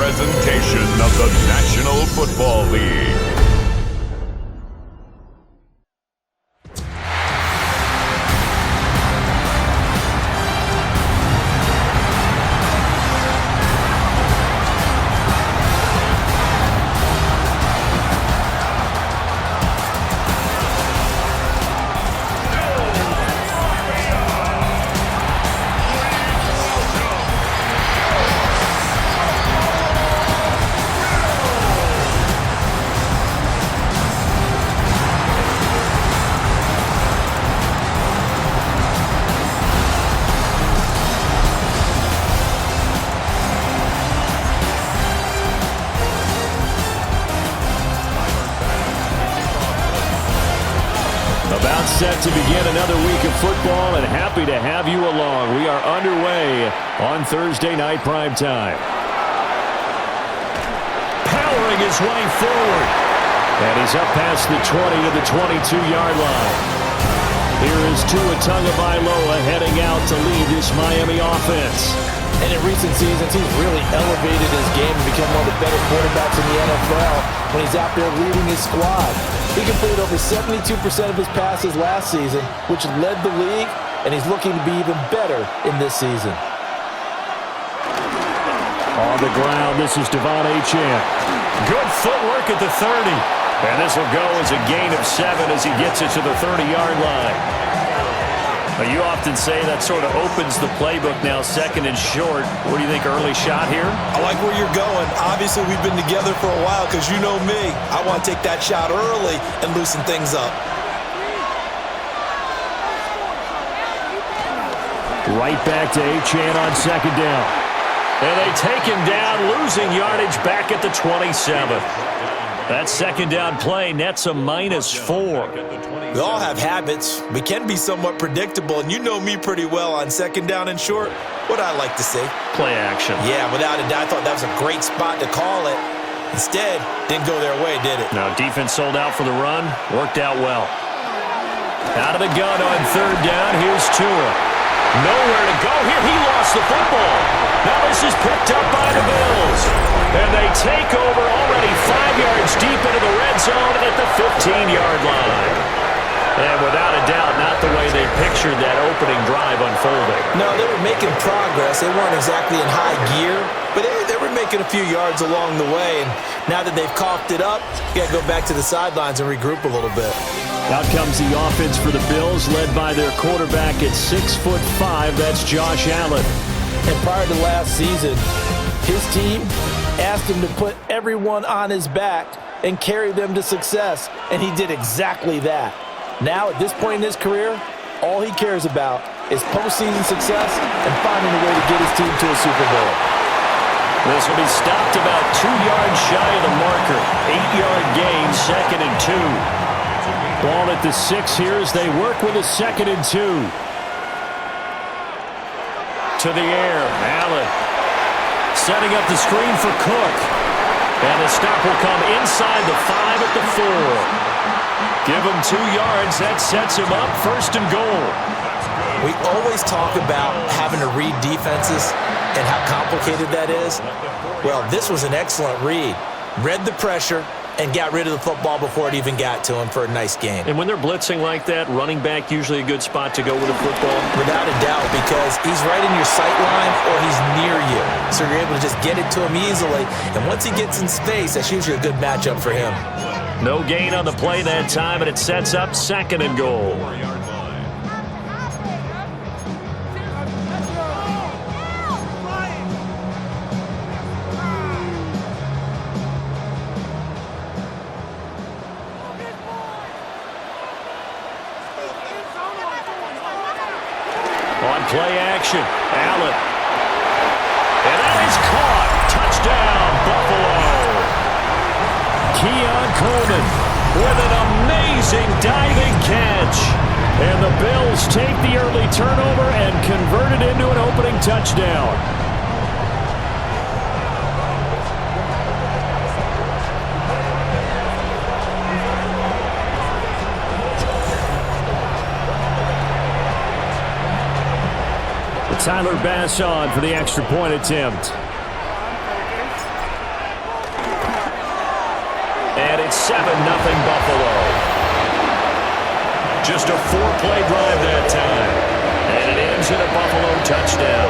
presentation of the National Football League. Set to begin another week of football, and happy to have you along. We are underway on Thursday night primetime. Powering his way forward, and he's up past the 20 to the 22-yard line. Here is Tua Tagovailoa heading out to lead this Miami offense. And in recent seasons, he's really elevated his game and become one of the better quarterbacks in the NFL when he's out there leading his squad. He completed over 72% of his passes last season, which led the league, and he's looking to be even better in this season. On the ground, this is Devon Achane. Good footwork at the 30. And this will go as a gain of 7 as he gets it to the 30-yard line. Now, you often say that sort of opens the playbook now, second and short. What do you think, early shot here? I like where you're going. Obviously, we've been together for a while because you know me. I want to take that shot early and loosen things up. Right back to Achane on second down. And they take him down, losing yardage back at the 27. That second down play nets a -4. We all have habits. We can be somewhat predictable, and you know me pretty well on second down and short. What I like to see. Play action. Yeah, without a doubt, I thought that was a great spot to call it. Instead, didn't go their way, did it? No, defense sold out for the run. Worked out well. Out of the gun on third down. Here's Tua. Nowhere to go here. He lost the football. Now this is picked up by the Bills. And they take over already 5 yards deep into the red zone at the 15-yard line. And without a doubt, not the way they pictured that opening drive unfolding. No, they were making progress. They weren't exactly in high gear, but they were making a few yards along the way. And now that they've coughed it up, you got to go back to the sidelines and regroup a little bit. Out comes the offense for the Bills, led by their quarterback at 6'5". That's Josh Allen. And prior to last season, his team asked him to put everyone on his back and carry them to success, and he did exactly that. Now, at this point in his career, all he cares about is postseason success and finding a way to get his team to a Super Bowl. This will be stopped about 2 yards shy of the marker. 8-yard gain, 2nd and 2. Ball at the 6 here as they work with a 2nd and 2. To the air, Allen setting up the screen for Cook. And the stop will come inside the 5 at the 4. Give him 2 yards. That sets him up 1st and goal. We always talk about having to read defenses and how complicated that is. Well, this was an excellent read. Read the pressure and got rid of the football before it even got to him for a nice game. And when they're blitzing like that, running back usually a good spot to go with the football? Without a doubt, because he's right in your sight line or he's near you. So you're able to just get it to him easily. And once he gets in space, that's usually a good matchup for him. No gain on the play that time, and it sets up 2nd and goal. On play action, Allen. And that is caught. Touchdown, Buffalo. Keon Coleman with an amazing diving catch. And the Bills take the early turnover and convert it into an opening touchdown. Tyler Bass on for the extra point attempt. It's 7-0 Buffalo. Just a 4-play drive that time. And it ends in a Buffalo touchdown.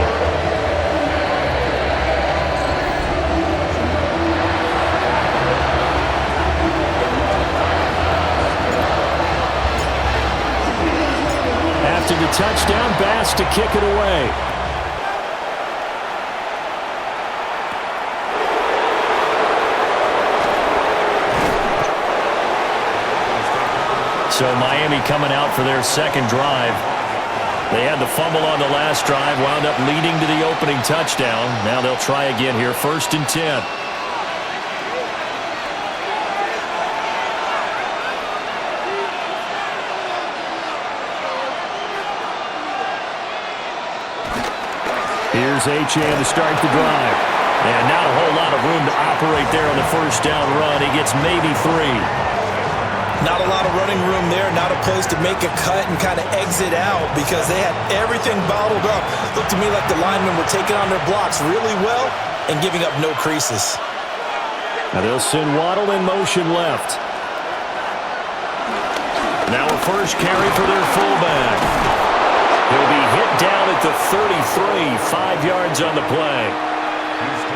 After the touchdown, Bass to kick it away. So Miami coming out for their second drive. They had the fumble on the last drive, wound up leading to the opening touchdown. Now they'll try again here, 1st and 10. Here's Achane to start the drive. And not a whole lot of room to operate there on the first down run. He gets maybe 3. Not a lot of running room there, not a place to make a cut and kind of exit out because they had everything bottled up. Looked to me like the linemen were taking on their blocks really well and giving up no creases. Now they'll send Waddle in motion left. Now a first carry for their fullback. He'll be hit down at the 33, 5 yards on the play.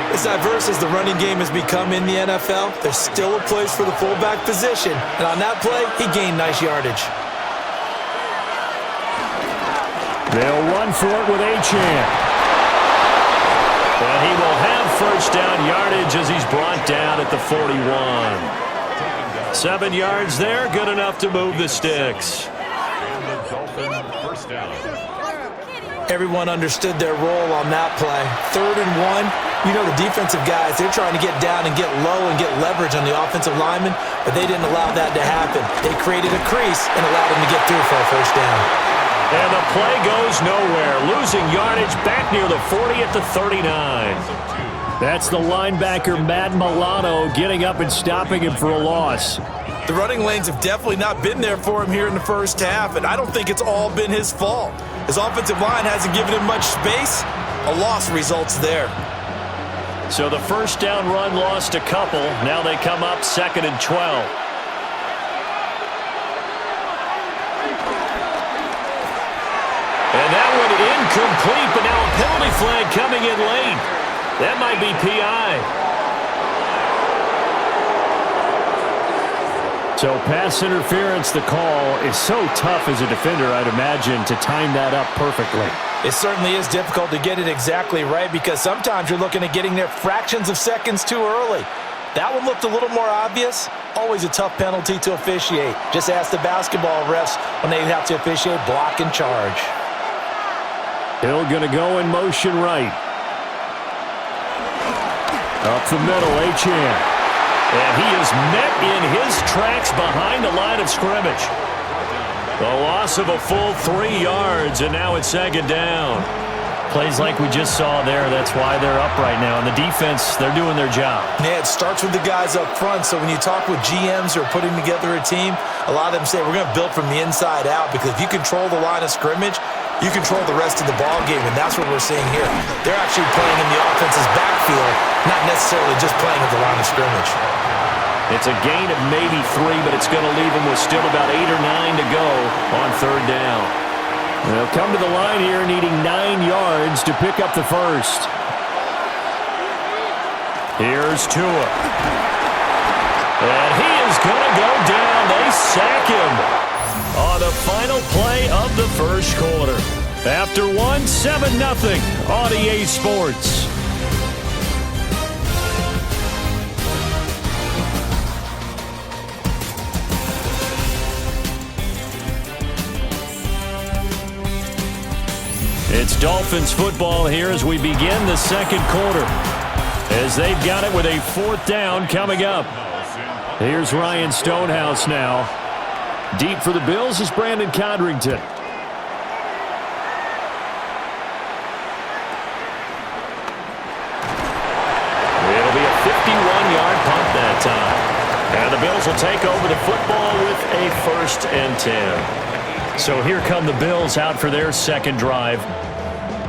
As diverse as the running game has become in the NFL, there's still a place for the fullback position. And on that play, he gained nice yardage. They'll run for it with Achane. And he will have first down yardage as he's brought down at the 41. 7 yards there, good enough to move the sticks. Everyone understood their role on that play. 3rd and 1. You know the defensive guys, they're trying to get down and get low and get leverage on the offensive lineman, but they didn't allow that to happen. They created a crease and allowed him to get through for a first down. And the play goes nowhere. Losing yardage back near the 40 at the 39. That's the linebacker, Madden getting up and stopping him for a loss. The running lanes have definitely not been there for him here in the first half, and I don't think it's all been his fault. His offensive line hasn't given him much space. A loss results there. So the first down run lost a couple. Now they come up 2nd and 12. And that one incomplete, but now a penalty flag coming in late. That might be PI. So pass interference, the call is so tough as a defender, I'd imagine, to time that up perfectly. It certainly is difficult to get it exactly right because sometimes you're looking at getting there fractions of seconds too early. That one looked a little more obvious. Always a tough penalty to officiate. Just ask the basketball refs when they have to officiate block and charge. Hill going to go in motion right. Up the middle, Achane. And he is met in his tracks behind the line of scrimmage. The loss of a full 3 yards, and now it's 2nd down. Plays like we just saw there, that's why they're up right now. And the defense, they're doing their job. Yeah, it starts with the guys up front. So when you talk with GMs who are putting together a team, a lot of them say we're going to build from the inside out because if you control the line of scrimmage, you control the rest of the ball game, and that's what we're seeing here. They're actually playing in the offense's backfield, not necessarily just playing at the line of scrimmage. It's a gain of maybe 3, but it's going to leave them with still about 8 or 9 to go on 3rd down. They'll come to the line here needing 9 yards to pick up the first. Here's Tua. And he is going to go down. They sack him on the final play of the first quarter. After 7-0 on EA Sports. It's Dolphins football here as we begin the second quarter. As they've got it with a 4th down coming up. Here's Ryan Stonehouse now. Deep for the Bills is Brandon Codrington. It'll be a 51-yard punt that time. And the Bills will take over the football with a 1st and 10. So here come the Bills out for their second drive.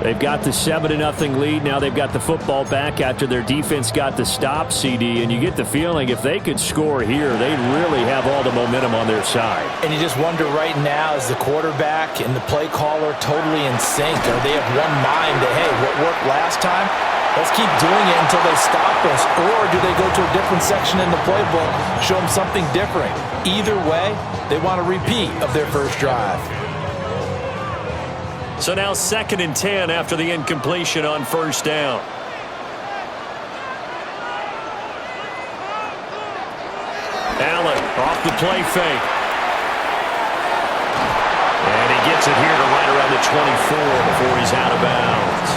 They've got the 7-0 lead. Now they've got the football back after their defense got the stop, CD. And you get the feeling if they could score here, they'd really have all the momentum on their side. And you just wonder right now, is the quarterback and the play caller totally in sync? Are they of one mind that, hey, what worked last time? Let's keep doing it until they stop us. Or do they go to a different section in the playbook, show them something different? Either way, they want a repeat of their first drive. So now 2nd and 10 after the incompletion on first down. Allen off the play fake. And he gets it here to right around the 24 before he's out of bounds.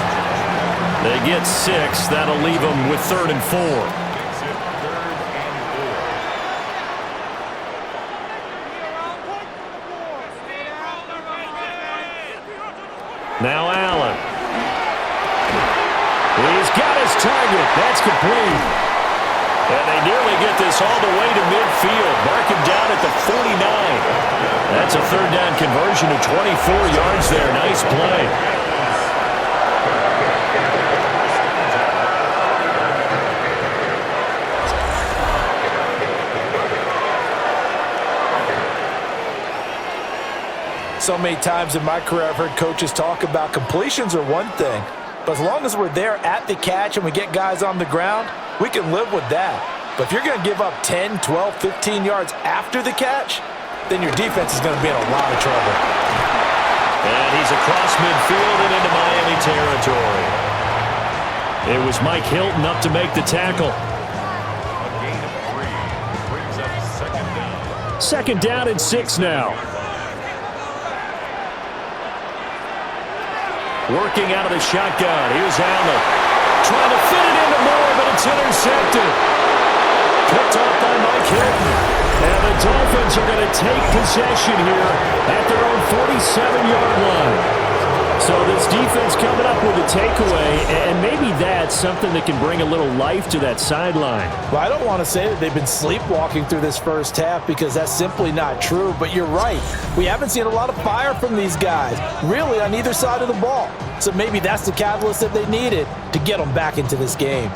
They get 6. That'll leave them with 3rd and 4. Now Allen. He's got his target. That's complete. And they nearly get this all the way to midfield. Mark him down at the 49. That's a 3rd down conversion of 24 yards there. Nice play. So many times in my career I've heard coaches talk about completions are one thing, but as long as we're there at the catch and we get guys on the ground, we can live with that. But if you're going to give up 10, 12, 15 yards after the catch, then your defense is going to be in a lot of trouble. And he's across midfield and into Miami territory. It was Mike Hilton up to make the tackle. A gain of 3 brings up 2nd down. 2nd down and 6 now. Working out of the shotgun. Here's Allen. Trying to fit it into Moore, but it's intercepted. Picked off by Mike Hilton. And the Dolphins are going to take possession here at their own 47-yard line. So this defense coming up with a takeaway, and maybe that's something that can bring a little life to that sideline. Well, I don't want to say that they've been sleepwalking through this first half because that's simply not true, but you're right. We haven't seen a lot of fire from these guys, really on either side of the ball. So maybe that's the catalyst that they needed to get them back into this game.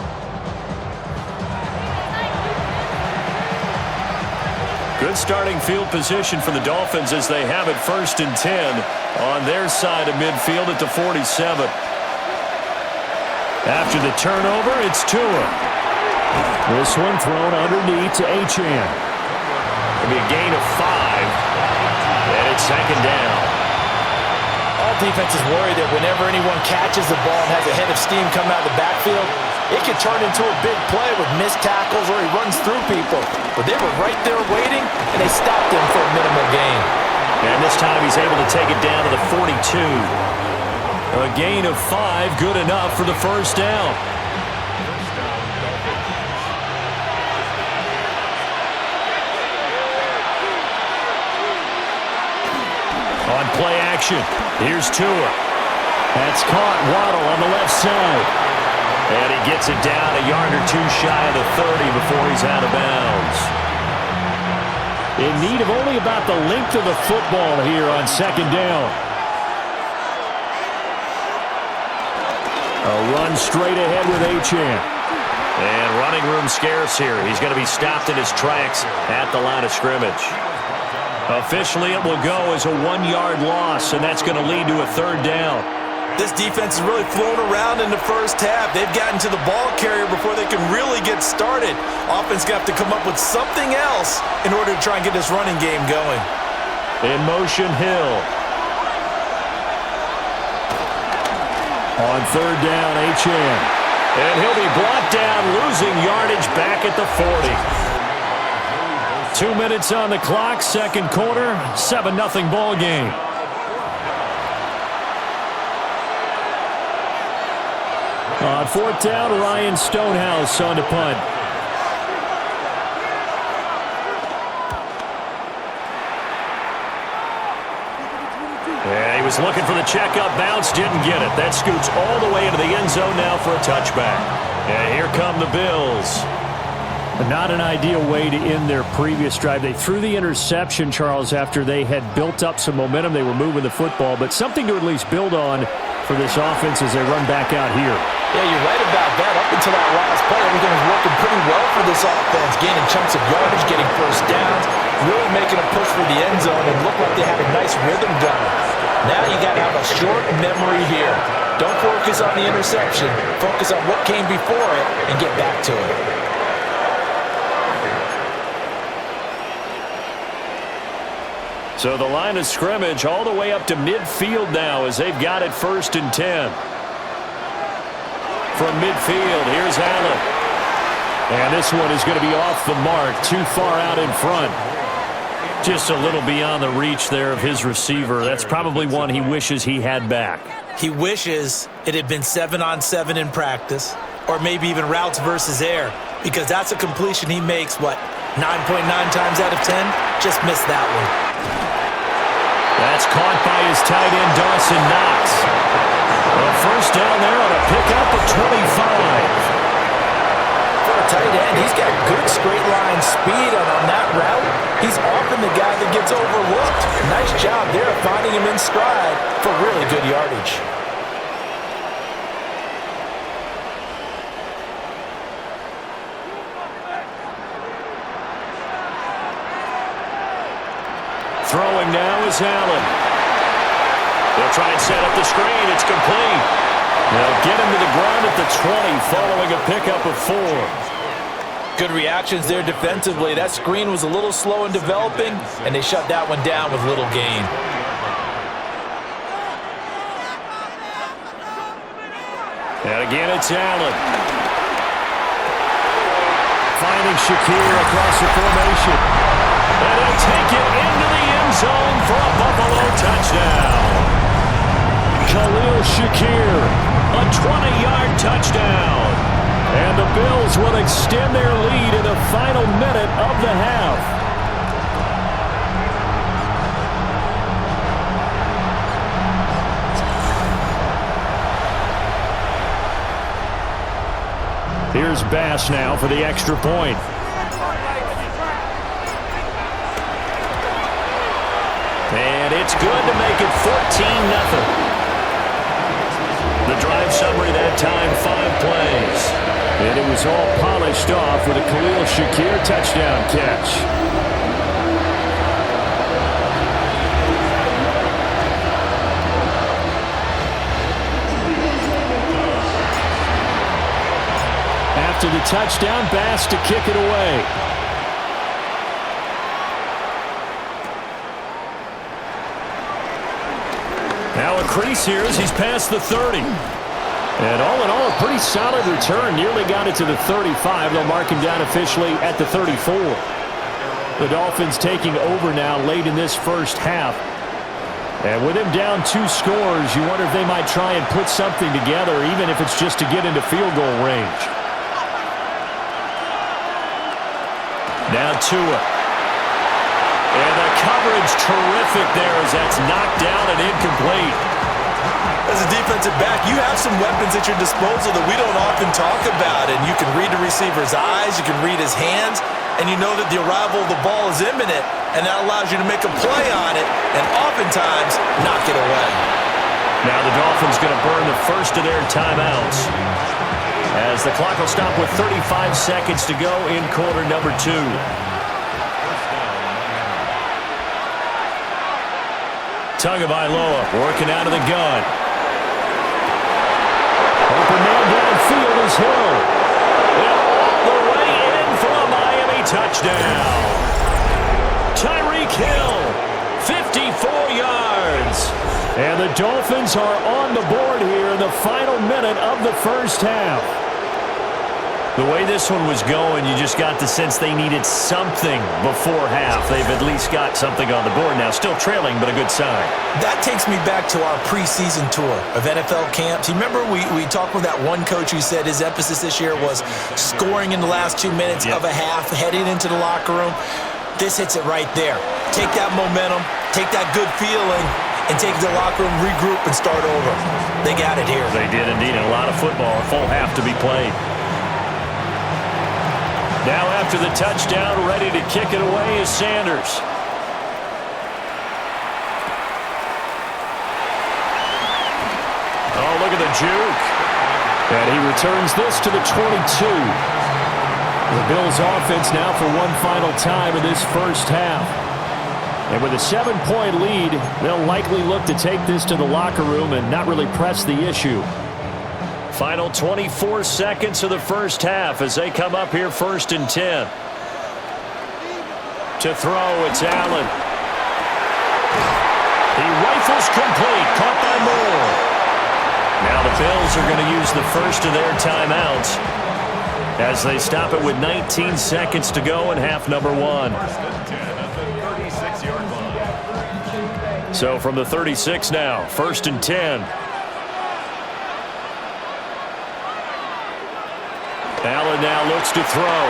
Good starting field position for the Dolphins as they have it 1st and 10 on their side of midfield at the 47. After the turnover, it's Tua. This one thrown underneath to Achane. It'll be a gain of 5, and it's 2nd down. All defenses worry that whenever anyone catches the ball and has a head of steam come out of the backfield, it could turn into a big play with missed tackles or he runs through people. But they were right there waiting, and they stopped him for a minimal gain. And this time he's able to take it down to the 42. A gain of 5, good enough for the 1st down. On play action, here's Tua. That's caught. Waddle on the left side. And he gets it down a yard or 2 shy of the 30 before he's out of bounds. In need of only about the length of the football here on 2nd down. A run straight ahead with Achane. And running room scarce here. He's going to be stopped in his tracks at the line of scrimmage. Officially, it will go as a 1-yard loss, and that's going to lead to a 3rd down. This defense has really flown around in the first half. They've gotten to the ball carrier before they can really get started. Offense going to have to come up with something else in order to try and get this running game going. In motion, Hill. On 3rd down, Achane. And he'll be brought down, losing yardage back at the 40. 2 minutes on the clock, 2nd quarter, 7-0 ball game. On 4th down, Ryan Stonehouse on the punt. Yeah, he was looking for the checkup bounce, didn't get it. That scoots all the way into the end zone now for a touchback. And here come the Bills. Not an ideal way to end their previous drive. They threw the interception, Charles, after they had built up some momentum. They were moving the football, but something to at least build on for this offense as they run back out here. Yeah, you're right about that. Up until that last play, everything was working pretty well for this offense, gaining chunks of yardage, getting first downs, really making a push for the end zone, and looked like they had a nice rhythm going. Now you got to have a short memory here. Don't focus on the interception. Focus on what came before it and get back to it. So the line of scrimmage all the way up to midfield now as they've got it 1st and 10. From midfield, here's Allen. And this one is going to be off the mark, too far out in front. Just a little beyond the reach there of his receiver. That's probably one he wishes he had back. He wishes it had been 7-on-7 in practice, or maybe even routes versus air, because that's a completion he makes, 9.9 times out of 10? Just missed that one. That's caught by his tight end, Dawson Knox. Well, first down there on a pickup of 25. For a tight end, he's got good straight line speed, and on that route, he's often the guy that gets overlooked. Nice job there of finding him in stride for really good yardage. Throwing now is Allen. They'll try and set up the screen. It's complete. They'll get him to the ground at the 20 following a pickup of 4. Good reactions there defensively. That screen was a little slow in developing, and they shut that one down with little gain. And again, it's Allen. Finding Shakir across the formation. And he'll take it into the end zone for a Buffalo touchdown. Khalil Shakir, a 20-yard touchdown. And the Bills will extend their lead in the final minute of the half. Here's Bass now for the extra point. And it's good to make it 14-0. The drive summary that time, 5 plays. And it was all polished off with a Khalil Shakir touchdown catch. After the touchdown, Bass to kick it away. Now a crease here as he's past the 30. And all in all, a pretty solid return. Nearly got it to the 35. They'll mark him down officially at the 34. The Dolphins taking over now late in this first half. And with him down 2 scores, you wonder if they might try and put something together, even if it's just to get into field goal range. Now Tua. And the coverage terrific there as that's knocked down and incomplete. As a defensive back, you have some weapons at your disposal that we don't often talk about. And you can read the receiver's eyes, you can read his hands, and you know that the arrival of the ball is imminent, and that allows you to make a play on it and oftentimes knock it away. Now the Dolphins going to burn the first of their timeouts as the clock will stop with 35 seconds to go in quarter number 2. Tagovailoa working out of the gun. Open man downfield is Hill. And all the way in for a Miami touchdown. Tyreek Hill, 54 yards. And the Dolphins are on the board here in the final minute of the first half. The way this one was going, you just got the sense they needed something before half. They've at least got something on the board now. Still trailing, but a good sign. That takes me back to our preseason tour of NFL camps. You remember we talked with that one coach who said his emphasis this year was scoring in the last 2 minutes of a half, heading into the locker room. This hits it right there. Take that momentum, take that good feeling, and take the locker room, regroup, and start over. They got it here. They did indeed. And a lot of football, a full half to be played. Now after the touchdown, ready to kick it away is Sanders. Oh, look at the juke. And he returns this to the 22. The Bills offense now for one final time in this first half. And with a 7-point lead, they'll likely look to take this to the locker room and not really press the issue. Final 24 seconds of the first half as they come up here 1st and 10. To throw, it's Allen. He rifles complete, caught by Moore. Now the Bills are going to use the first of their timeouts as they stop it with 19 seconds to go in half number 1. So from the 36 now, 1st and 10. Allen now looks to throw.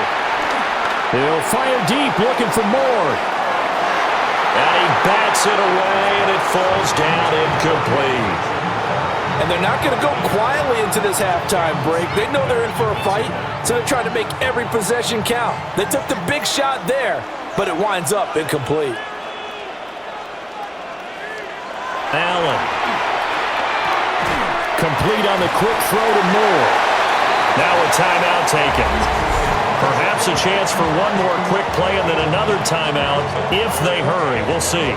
He'll fire deep, looking for more. And he bats it away, and it falls down incomplete. And they're not going to go quietly into this halftime break. They know they're in for a fight, so they're trying to make every possession count. They took the big shot there, but it winds up incomplete. Allen. Complete on the quick throw to Moore. Now a timeout taken. Perhaps a chance for one more quick play and then another timeout if they hurry. We'll see.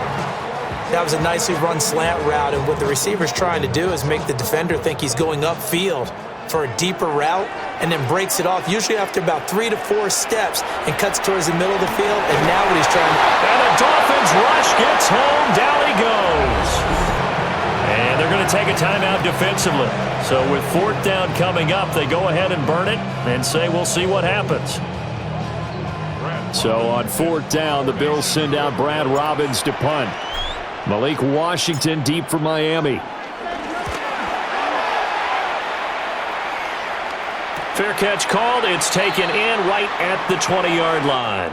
That was a nicely run slant route, and what the receiver's trying to do is make the defender think he's going upfield for a deeper route and then breaks it off, usually after about 3 to 4 steps, and cuts towards the middle of the field, and now what he's trying to... And the Dolphins rush gets home. Down he goes. And they're going to take a timeout defensively. So with 4th down coming up, they go ahead and burn it and say we'll see what happens. So on 4th down, the Bills send out Brad Robbins to punt. Malik Washington deep for Miami. Fair catch called. It's taken in right at the 20-yard line.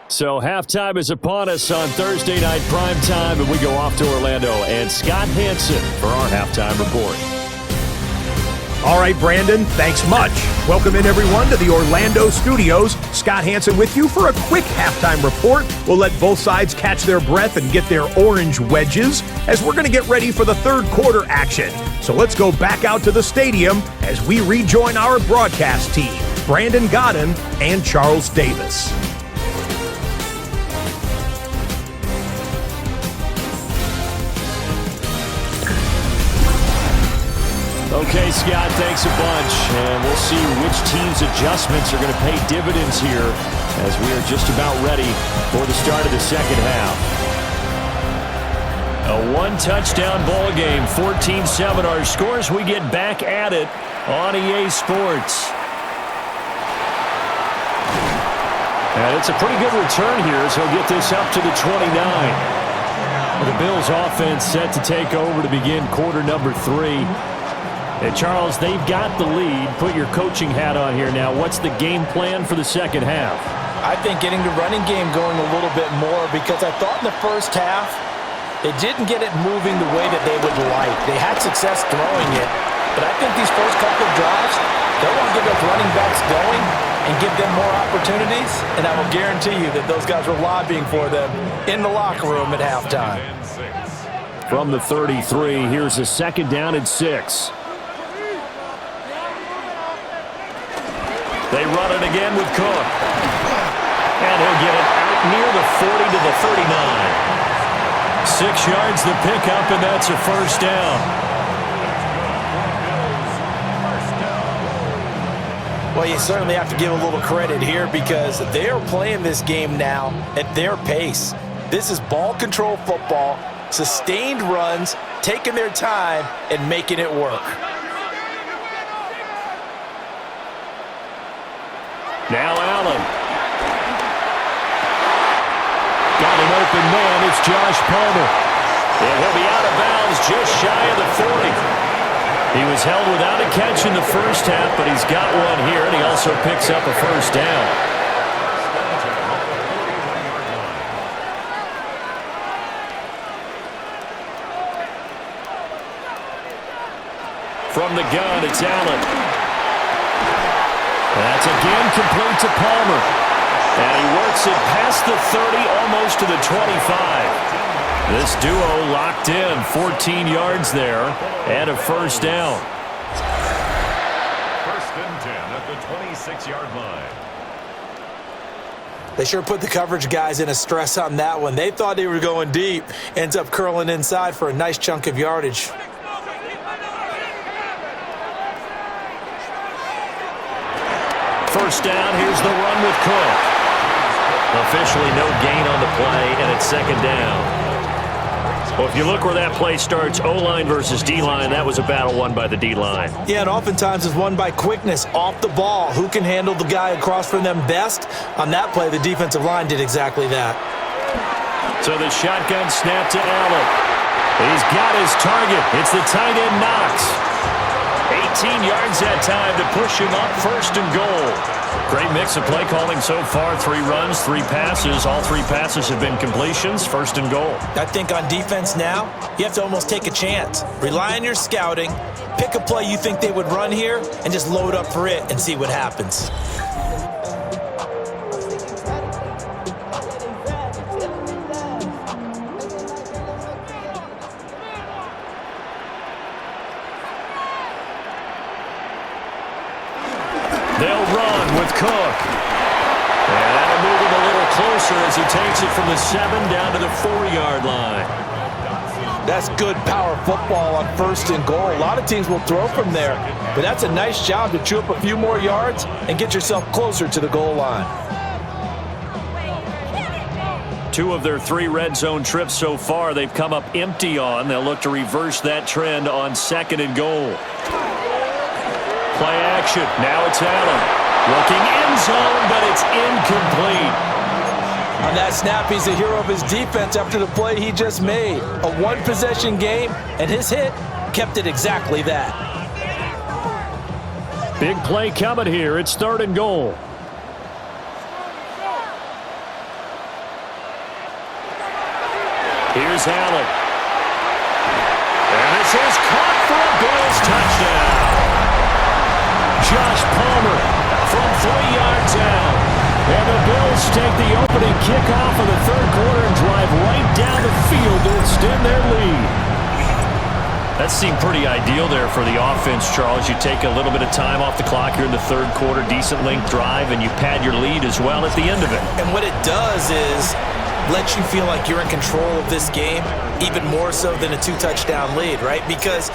So halftime is upon us on Thursday night primetime, and we go off to Orlando. And Scott Hansen for our halftime report. All right, Brandon, thanks much. Welcome in, everyone, to the Orlando studios. Scott Hansen with you for a quick halftime report. We'll let both sides catch their breath and get their orange wedges as we're going to get ready for the third quarter action. So let's go back out to the stadium as we rejoin our broadcast team, Brandon Godden and Charles Davis. Okay, Scott, thanks a bunch. And we'll see which team's adjustments are going to pay dividends here as we are just about ready for the start of the second half. A one-touchdown ball game, 14-7 our scores. We get back at it on EA Sports. And it's a pretty good return here as he'll get this up to the 29. The Bills offense set to take over to begin quarter number 3. And Charles, they've got the lead. Put your coaching hat on here now. What's the game plan for the second half? I think getting the running game going a little bit more, because I thought in the first half they didn't get it moving the way that they would like. They had success throwing it, but I think these first couple of drives, they'll want to get those running backs going and give them more opportunities, and I will guarantee you that those guys were lobbying for them in the locker room at halftime. From the 33, here's a 2nd down and 6. They run it again with Cook. And he'll get it out near the 40 to the 39. 6 yards the pickup, and that's a first down. Well, you certainly have to give a little credit here because they are playing this game now at their pace. This is ball control football, sustained runs, taking their time, and making it work. Now Allen. Got an open man. It's Josh Palmer. And he'll be out of bounds just shy of the 40. He was held without a catch in the first half, but he's got one here, and he also picks up a first down. From the gun, it's Allen. That's again complete to Palmer. And he works it past the 30, almost to the 25. This duo locked in, 14 yards there, and a first down. First and 10 at the 26-yard line. They sure put the coverage guys in a stress on that one. They thought they were going deep. Ends up curling inside for a nice chunk of yardage. First down, here's the run with Cook. Officially no gain on the play, and it's second down. Well, if you look where that play starts, O-line versus D-line, that was a battle won by the D-line. Yeah, and oftentimes it's won by quickness off the ball. Who can handle the guy across from them best? On that play, the defensive line did exactly that. So the shotgun snap to Allen. He's got his target. It's the tight end Knox. 18 yards that time to push him up, first and goal. Great mix of play calling so far. 3 runs, 3 passes. All 3 passes have been completions, first and goal. I think on defense now, you have to almost take a chance. Rely on your scouting. Pick a play you think they would run here and just load up for it and see what happens. They'll run with Cook. And that'll move him a little closer as he takes it from the 7 down to the 4-yard line. That's good power football on first and goal. A lot of teams will throw from there, but that's a nice job to chew up a few more yards and get yourself closer to the goal line. 2 of their 3 red zone trips so far they've come up empty on. They'll look to reverse that trend on second and goal. Play action. Now it's Allen. Looking end zone, but it's incomplete. On that snap, he's a hero of his defense after the play he just made. A one-possession game, and his hit kept it exactly that. Big play coming here. It's third and goal. Here's Allen. And this is caught for a Bills touchdown. Josh Palmer from 3 yards out. And the Bills take the opening kickoff of the third quarter and drive right down the field to extend their lead. That seemed pretty ideal there for the offense, Charles. You take a little bit of time off the clock here in the third quarter, decent length drive, and you pad your lead as well at the end of it. And what it does is let you feel like you're in control of this game, even more so than a 2-touchdown lead, right? Because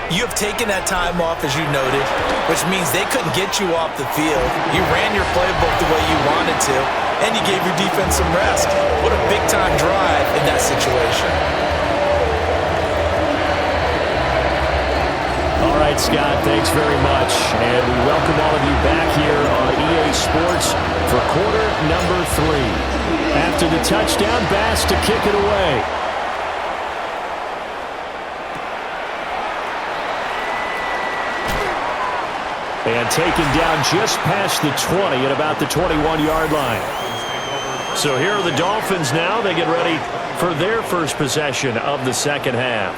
you have taken that time off, as you noted, which means they couldn't get you off the field. You ran your playbook the way you wanted to, and you gave your defense some rest. What a big-time drive in that situation. All right, Scott, thanks very much. And we welcome all of you back here on EA Sports for quarter number 3. After the touchdown, Bass to kick it away. And taken down just past the 20 at about the 21-yard line. So here are the Dolphins now. They get ready for their first possession of the second half.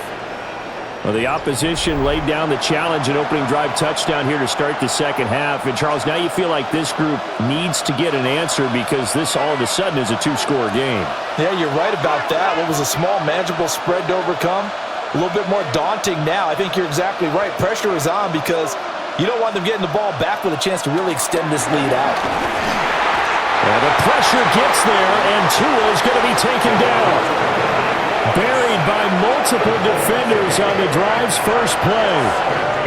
Well, the opposition laid down the challenge and opening drive touchdown here to start the second half. And, Charles, now you feel like this group needs to get an answer because this all of a sudden is a 2-score game. Yeah, you're right about that. What was a small, manageable spread to overcome? A little bit more daunting now. I think you're exactly right. Pressure is on because you don't want them getting the ball back with a chance to really extend this lead out. And the pressure gets there, and Tua is going to be taken down. Buried by multiple defenders on the drive's first play.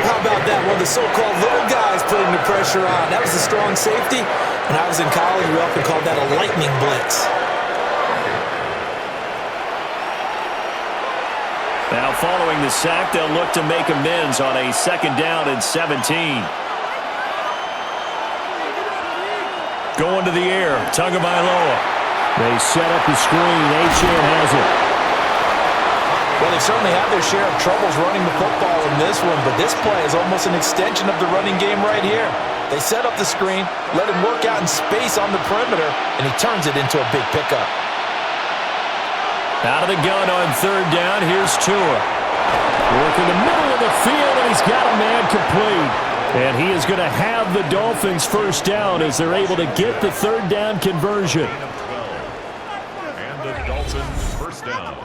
How about that? One of the so-called little guys putting the pressure on. That was a strong safety. When I was in college, we often called that a lightning blitz. Now following the sack, they'll look to make amends on a second down and 17. Going to the air, Tagovailoa. They set up the screen. Achane has it. Well, they certainly had their share of troubles running the football in this one, but this play is almost an extension of the running game right here. They set up the screen, let him work out in space on the perimeter, and he turns it into a big pickup. Out of the gun on third down, here's Tua. Working the middle of the field, and he's got a man complete. And he is going to have the Dolphins first down as they're able to get the third down conversion. And the Dolphins first down.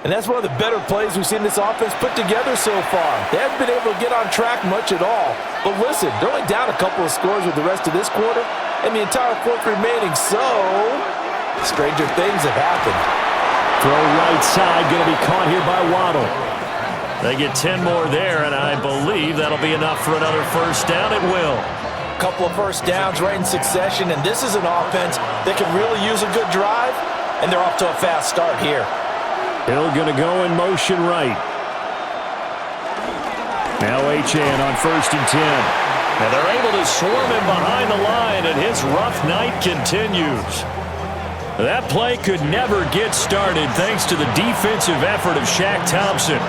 And that's one of the better plays we've seen this offense put together so far. They haven't been able to get on track much at all. But listen, they're only down a couple of scores with the rest of this quarter and the entire fourth remaining. So, stranger things have happened. Throw right side, going to be caught here by Waddle. They get 10 more there, and I believe that'll be enough for another first down. It will. Couple of first downs right in succession, and this is an offense that can really use a good drive, and they're off to a fast start here. Hill going to go in motion right. Now HN on 1st and 10. And they're able to swarm him behind the line, and his rough night continues. That play could never get started thanks to the defensive effort of Shaq Thompson.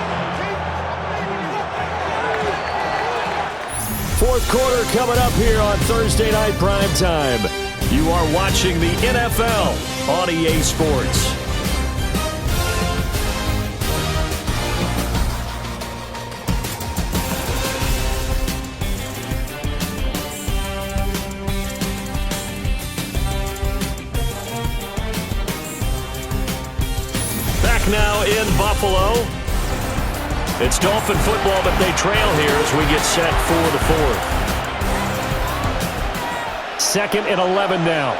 Fourth quarter coming up here on Thursday Night Primetime. You are watching the NFL on EA Sports. Now in Buffalo. It's Dolphin football, but they trail here as we get set for the fourth. 2nd and 11 now.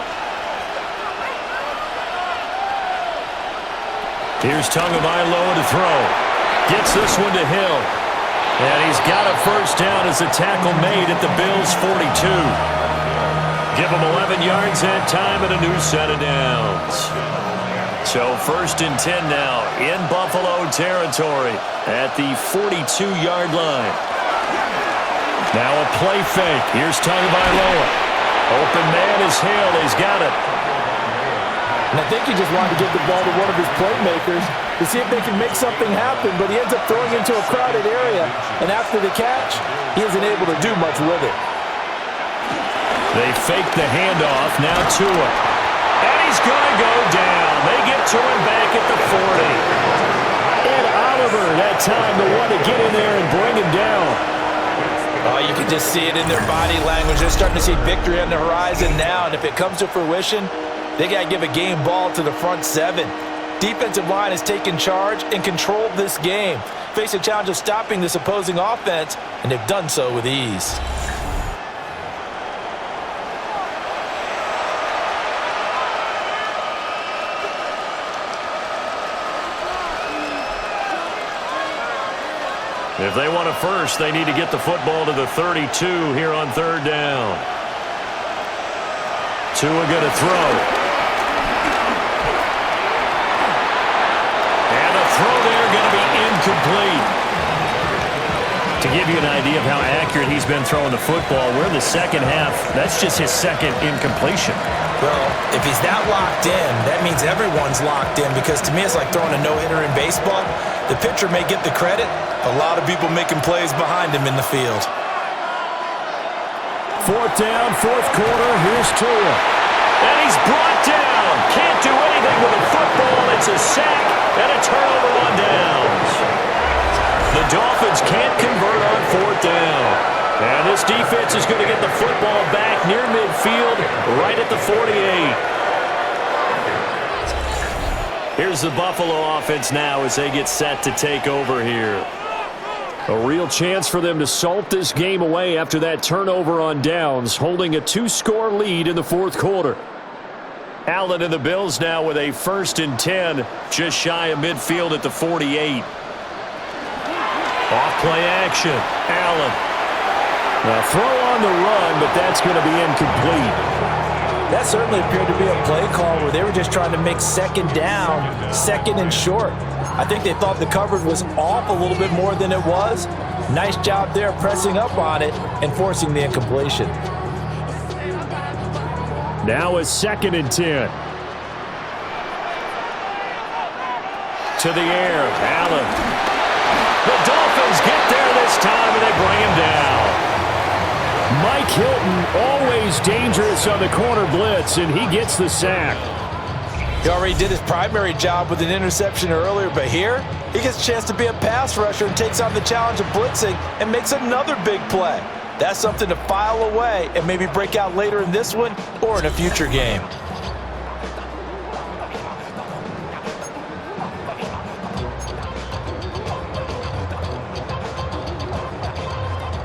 Here's Tagovailoa to throw. Gets this one to Hill. And he's got a first down as a tackle made at the Bills' 42. Give him 11 yards that time and a new set of downs. So 1st and 10 now in Buffalo territory at the 42-yard line. Now a play fake. Here's Tagovailoa. Open man is Hill. He's got it. And I think he just wanted to give the ball to one of his playmakers to see if they can make something happen, but he ends up throwing into a crowded area, and after the catch, he isn't able to do much with it. They fake the handoff. Now Tua. And he's going to go down. They get to him back at the 40. And Oliver, that time, the one to get in there and bring him down. Oh, you can just see it in their body language. They're starting to see victory on the horizon now, and if it comes to fruition, they got to give a game ball to the front seven. Defensive line has taken charge and controlled this game. Face a challenge of stopping this opposing offense, and they've done so with ease. If they want a first, they need to get the football to the 32 here on 3rd down. Tua going to throw. And a throw there going to be incomplete. To give you an idea of how accurate he's been throwing the football, we're in the second half. That's just his second incompletion. Well, if he's that locked in, that means everyone's locked in, because to me it's like throwing a no-hitter in baseball. The pitcher may get the credit. A lot of people making plays behind him in the field. 4th down, 4th quarter. Here's Tua. And he's brought down. Can't do anything with the football. It's a sack and a turnover on downs. The Dolphins can't convert on 4th down. And this defense is going to get the football back near midfield, right at the 48. Here's the Buffalo offense now as they get set to take over here. A real chance for them to salt this game away after that turnover on downs, holding a 2-score lead in the 4th quarter. Allen and the Bills now with a 1st and 10, just shy of midfield at the 48. Off-play action. Allen. Now throw on the run, but that's going to be incomplete. That certainly appeared to be a play call where they were just trying to make 2nd down, 2nd and short. I think they thought the coverage was off a little bit more than it was. Nice job there pressing up on it and forcing the incompletion. Now a 2nd and 10. To the air, Allen. The Dolphins get there this time and they bring him down. Mike Hilton, always dangerous on the corner blitz, and he gets the sack. He already did his primary job with an interception earlier, but here he gets a chance to be a pass rusher and takes on the challenge of blitzing and makes another big play. That's something to file away and maybe break out later in this one or in a future game.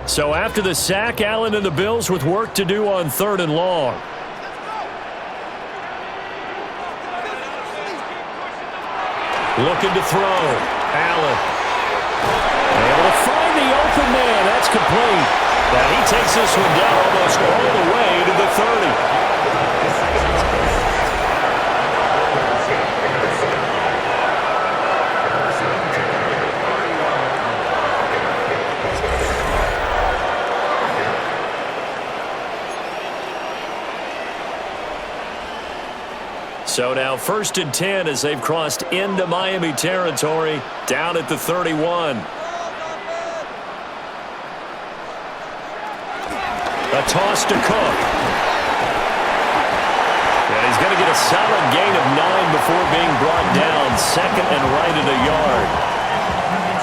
So after the sack, Allen and the Bills with work to do on 3rd and long. Looking to throw. Allen. Able to find the open man. That's complete. Now he takes this one down almost all the way to the 30. So now 1st and 10 as they've crossed into Miami territory, down at the 31. A toss to Cook. And he's going to get a solid gain of 9 before being brought down. 2nd and right at a yard.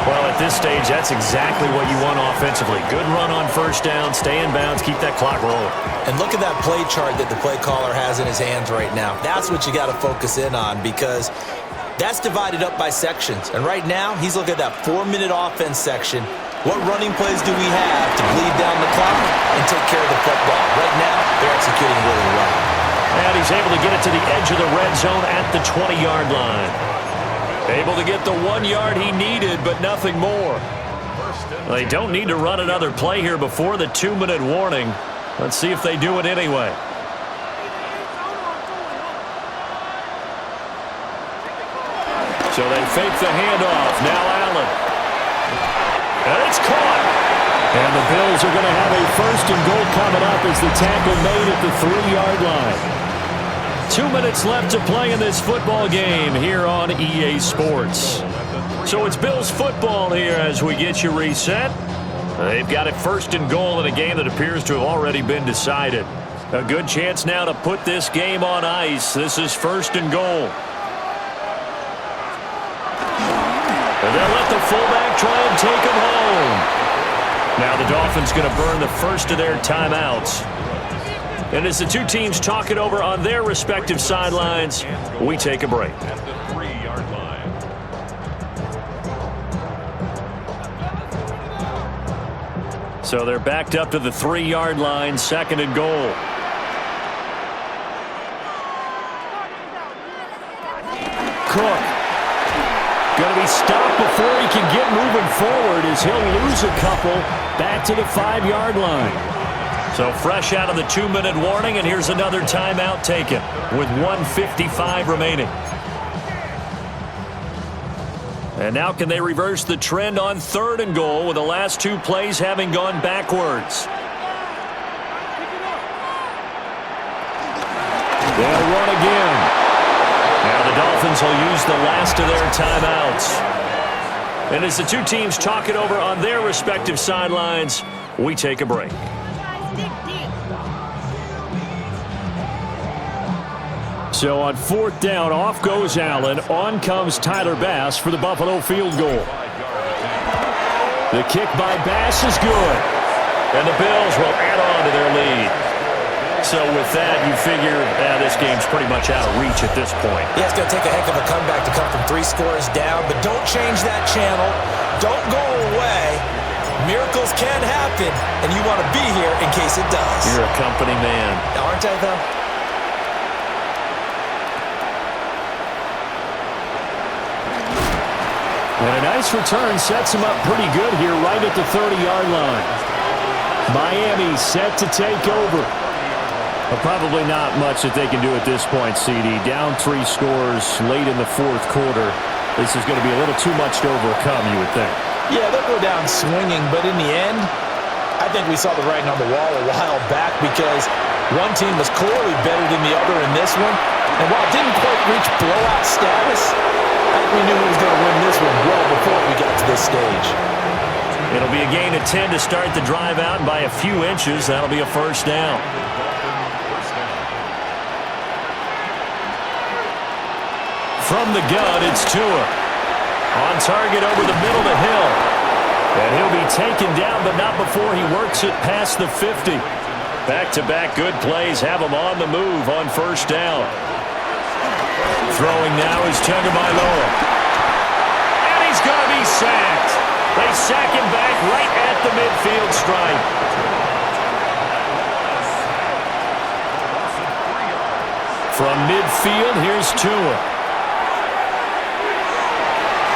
Well, at this stage, that's exactly what you want offensively. Good run on 1st down, stay in bounds, keep that clock rolling. And look at that play chart that the play caller has in his hands right now. That's what you got to focus in on because that's divided up by sections. And right now, he's looking at that 4-minute offense section. What running plays do we have to bleed down the clock and take care of the football? Right now, they're executing really well. And he's able to get it to the edge of the red zone at the 20-yard line. Able to get the 1 yard he needed, but nothing more. They don't need to run another play here before the 2-minute warning. Let's see if they do it anyway. So they fake the handoff. Now Allen. And it's caught. And the Bills are going to have a 1st and goal coming up as the tackle made at the 3-yard line. 2 minutes left to play in this football game here on EA Sports. So it's Bills football here as we get you reset. They've got it 1st and goal in a game that appears to have already been decided. A good chance now to put this game on ice. This is 1st and goal. And they'll let the fullback try and take him home. Now the Dolphins going to burn the first of their timeouts. And as the two teams talk it over on their respective sidelines, we take a break. At the 3-yard line. So they're backed up to the 3-yard line, 2nd and goal. Cook. Going to be stopped before he can get moving forward as he'll lose a couple back to the 5-yard line. So fresh out of the 2-minute warning, and here's another timeout taken with 1:55 remaining. And now can they reverse the trend on 3rd and goal with the last 2 plays having gone backwards? They'll run again. Now the Dolphins will use the last of their timeouts. And as the two teams talk it over on their respective sidelines, we take a break. So on 4th down, off goes Allen. On comes Tyler Bass for the Buffalo field goal. The kick by Bass is good. And the Bills will add on to their lead. So with that, you figure this game's pretty much out of reach at this point. Yeah, it's going to take a heck of a comeback to come from 3 scores down, but don't change that channel. Don't go away. Miracles can happen, and you want to be here in case it does. You're a company man. Aren't I, though? And a nice return sets him up pretty good here right at the 30-yard line. Miami set to take over. But probably not much that they can do at this point, CD. Down 3 scores late in the 4th quarter. This is going to be a little too much to overcome, you would think. Yeah, they'll go down swinging, but in the end, I think we saw the writing on the wall a while back because one team was clearly better than the other in this one. And while it didn't quite reach blowout status, I think we knew who was going to win this one well before we got to this stage. It'll be a gain of 10 to start the drive out, and by a few inches, that'll be a first down. From the gun, it's Tua. On target over the middle to Hill. And he'll be taken down, but not before he works it past the 50. Back-to-back good plays have him on the move on first down. Throwing now is Tagovailoa. And he's going to be sacked. They sack him back right at the midfield stripe. From midfield, here's Tua.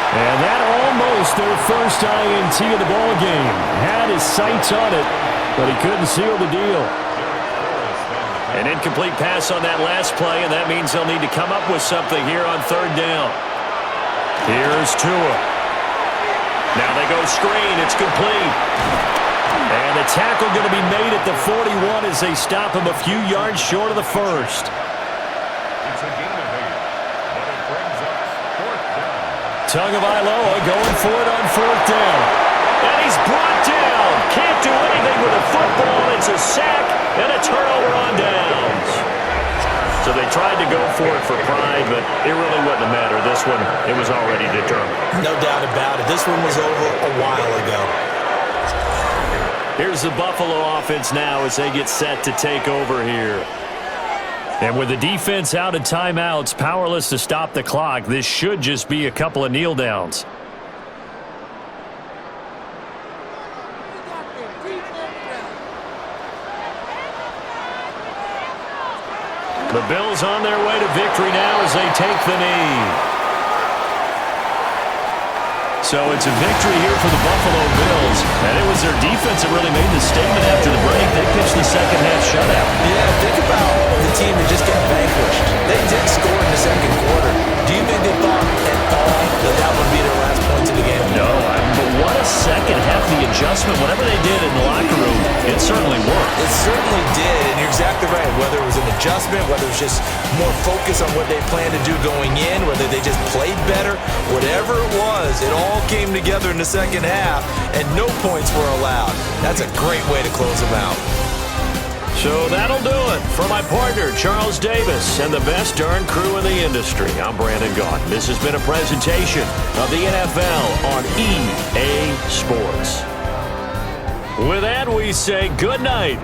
And that almost their first INT of the ball game. Had his sights on it, but he couldn't seal the deal. An incomplete pass on that last play, and that means they'll need to come up with something here on third down. Here's Tua. Now they go screen. It's complete. And the tackle going to be made at the 41 as they stop him a few yards short of the first. It's a gain of 8, but it brings up fourth down. Tagovailoa going for it on fourth down. And he's brought down. Can't do anything with the football. It's a sack and a turnover on downs. So they tried to go for it for pride, but it really wouldn't have mattered. This one, it was already determined. No doubt about it. This one was over a while ago. Here's the Buffalo offense now as they get set to take over here. And with the defense out of timeouts, powerless to stop the clock, this should just be a couple of kneel downs. The Bills on their way to victory now as they take the knee. So it's a victory here for the Buffalo Bills. And it was their defense that really made the statement after the break. They pitched the second half shutout. Yeah, think about the team that just got vanquished. They did score in the second quarter. Do you think they thought at all that that would be their last points of the game? No, but what a second half, the adjustment, whatever they did in the locker room, it certainly worked. It certainly did, and you're exactly right. Whether it was an adjustment, whether it was just more focus on what they planned to do going in, whether they just played better, whatever it was, it all came together in the second half, and no points were allowed. That's a great way to close them out. So that'll do it for my partner, Charles Davis, and the best darn crew in the industry. I'm Brandon Gaughan. This has been a presentation of the NFL on EA Sports. With that, we say good night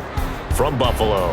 from Buffalo.